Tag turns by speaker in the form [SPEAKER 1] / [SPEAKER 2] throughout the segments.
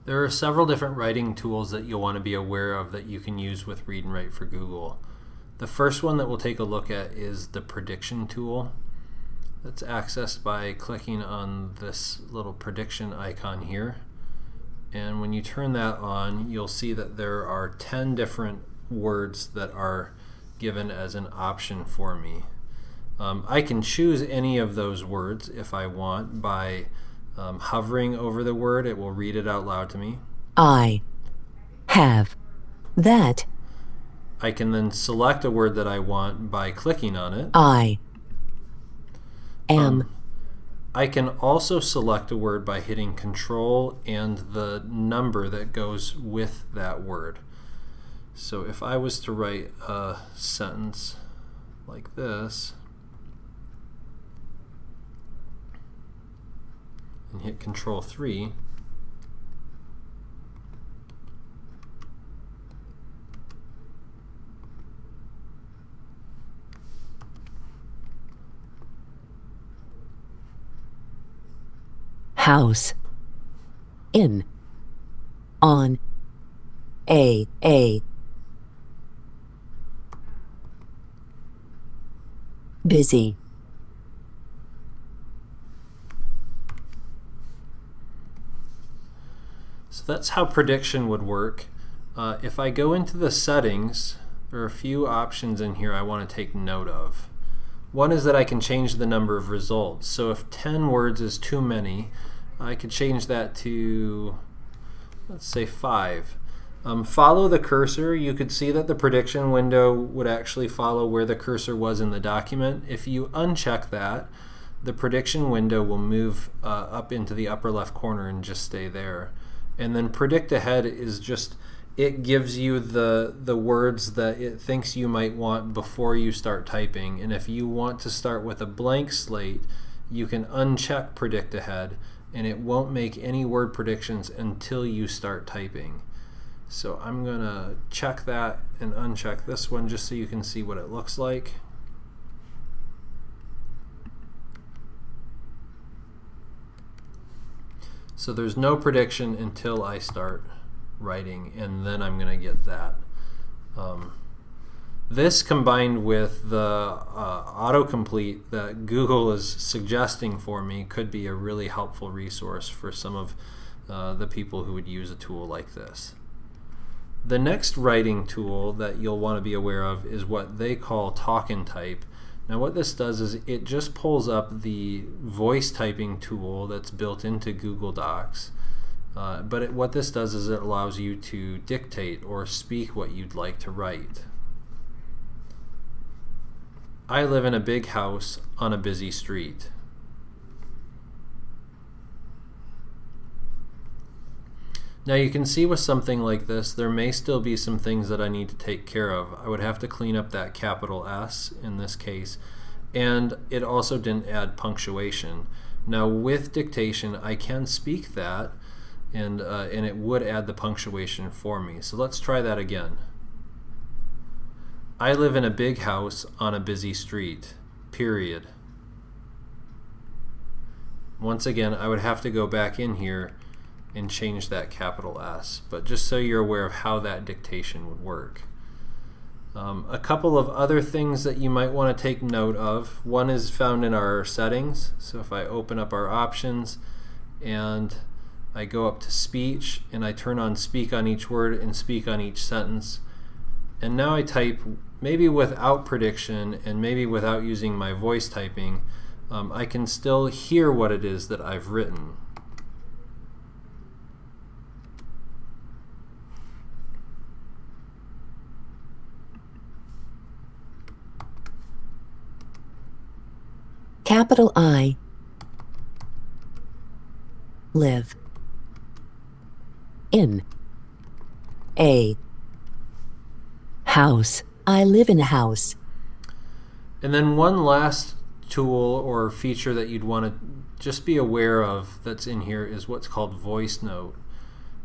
[SPEAKER 1] There are several different writing tools that you'll want to be aware of that you can use with Read and Write for Google. The first one that we'll take a look at is the prediction tool. That's accessed by clicking on this little prediction icon here. And when you turn that on, you'll see that there are 10 different words that are given as an option for me. I can choose any of those words if I want by hovering over the word. It will read it out loud to me.
[SPEAKER 2] I have that.
[SPEAKER 1] I can then select a word that I want by clicking on it.
[SPEAKER 2] I am.
[SPEAKER 1] I can also select a word by hitting Control and the number that goes with that word. So if I was to write a sentence like this and hit Control 3,
[SPEAKER 2] house, in, on, a, busy,
[SPEAKER 1] so that's how prediction would work. If I go into the settings, there are a few options in here I want to take note of. One is that I can change the number of results. So if 10 words is too many, I could change that to, let's say, 5. Follow the cursor. You could see that the prediction window would actually follow where the cursor was in the document. If you uncheck that, the prediction window will move up into the upper left corner and just stay there. And then predict ahead is just, it gives you the words that it thinks you might want before you start typing. And if you want to start with a blank slate, you can uncheck predict ahead and it won't make any word predictions until you start typing. So I'm going to check that and uncheck this one just so you can see what it looks like. So there's no prediction until I start writing, and then I'm going to get that. This combined with the autocomplete that Google is suggesting for me could be a really helpful resource for some of the people who would use a tool like this. The next writing tool that you'll want to be aware of is what they call Talk and Type. Now what this does is it just pulls up the voice typing tool that's built into Google Docs. But what this does is it allows you to dictate or speak what you'd like to write. I live in a big house on a busy street. Now you can see with something like this, there may still be some things that I need to take care of. I would have to clean up that capital S in this case, and it also didn't add punctuation. Now with dictation, I can speak that, and it would add the punctuation for me. So let's try that again. I live in a big house on a busy street, period. Once again, I would have to go back in here and change that capital S, but just so you're aware of how that dictation would work. A couple of other things that you might want to take note of. One is found in our settings. So if I open up our options and I go up to speech and I turn on speak on each word and speak on each sentence, and now I type maybe without prediction and maybe without using my voice typing, I can still hear what it is that I've written.
[SPEAKER 2] capital I, live, in, a, house. I live in a house.
[SPEAKER 1] And then one last tool or feature that you'd want to just be aware of that's in here is what's called voice note.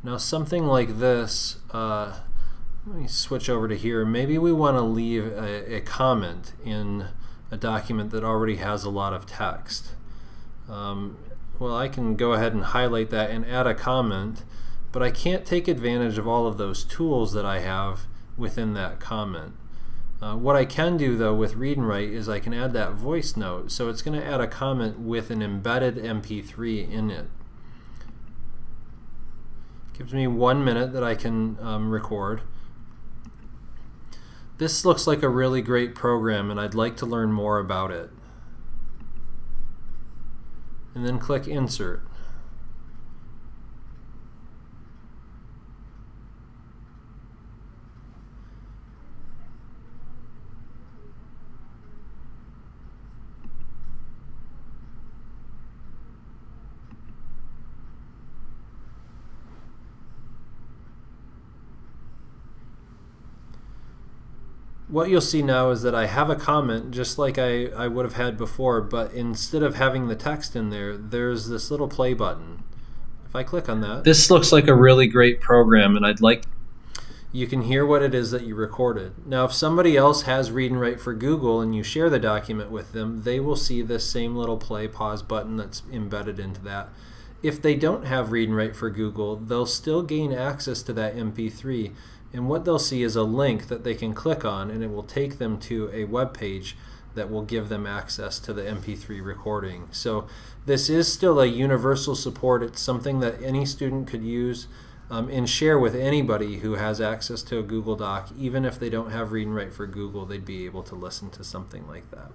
[SPEAKER 1] Now something like this, let me switch over to here. Maybe we want to leave a comment in a document that already has a lot of text. Well, I can go ahead and highlight that and add a comment, but I can't take advantage of all of those tools that I have within that comment. What I can do though with Read and Write is I can add that voice note, so it's going to add a comment with an embedded MP3 in it. Gives me 1 minute that I can record. This looks like a really great program and I'd like to learn more about it. And then click Insert. What you'll see now is that I have a comment just like I would have had before, but instead of having the text in there, there's this little play button. If I click on that, this looks like a really great program and you can hear what it is that you recorded. Now if somebody else has Read and Write for Google and you share the document with them, they will see this same little play pause button that's embedded into that. If they don't have Read and Write for Google, they'll still gain access to that MP3. And what they'll see is a link that they can click on, and it will take them to a web page that will give them access to the MP3 recording. So this is still a universal support. It's something that any student could use and share with anybody who has access to a Google Doc. Even if they don't have Read and Write for Google, they'd be able to listen to something like that.